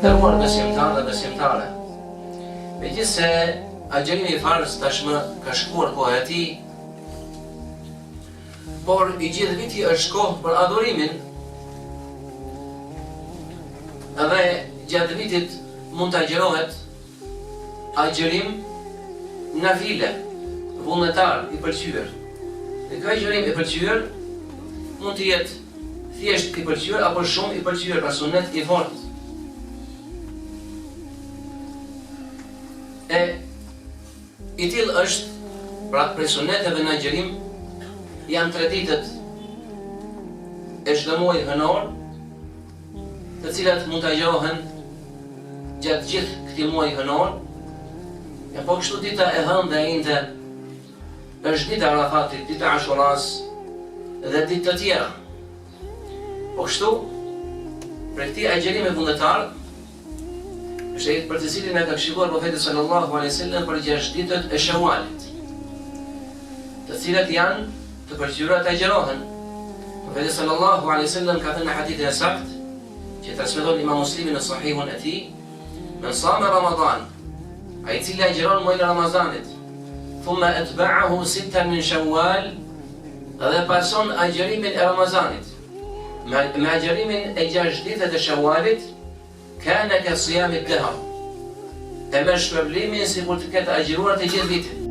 Nderuar besimtarë dhe besimtare, megjithse agjerimi I farz tashmë ka shkuar koha e tij, por I gjithë viti është kohë për adhurimin, edhe gjatë vitit mund të agjerohet agjerim nafile, vullnetar I pëlqyer. Dhe ky agjerim I pëlqyer mund të jetë thjesht I pëlqyer apo shumë I pëlqyer, pra sunet I fortë. I tillë është, pra prej suneteve në agjerim janë 3 ditët e çdo muaji hënor, të cilat mund të agjerohen gjatë gjithë këtij muaji hënor. E po kështu dita e hënë dhe e njëjtë është dita e Arafatit, dita e Ashuras dhe ditë të tjera. Po kështu, për këtij agjerimi vullnetar, është për të cilin e ka këshilluar profeti sallallahu alaihi wasallam për 6 ditët e Shawalit, të cilat janë të pëlqyera të agjerohen. Profeti sallallahu alaihi wasallam ka thënë në hadithin e saktë, që transmeton Imam Muslimi në Sahihun e tij, "Men sama Ramadan", ai I cili agjeron muajin e Ramazanit, thumma atba'ahu 6 min Shawwal, dhe pason agjerimin e Ramazanit me agjerimin e 6 ditëve të Shawalit, kana ka siyam ad-dahr, e me shpërblimin si kur të ketë agjeruar të gjithë vitin.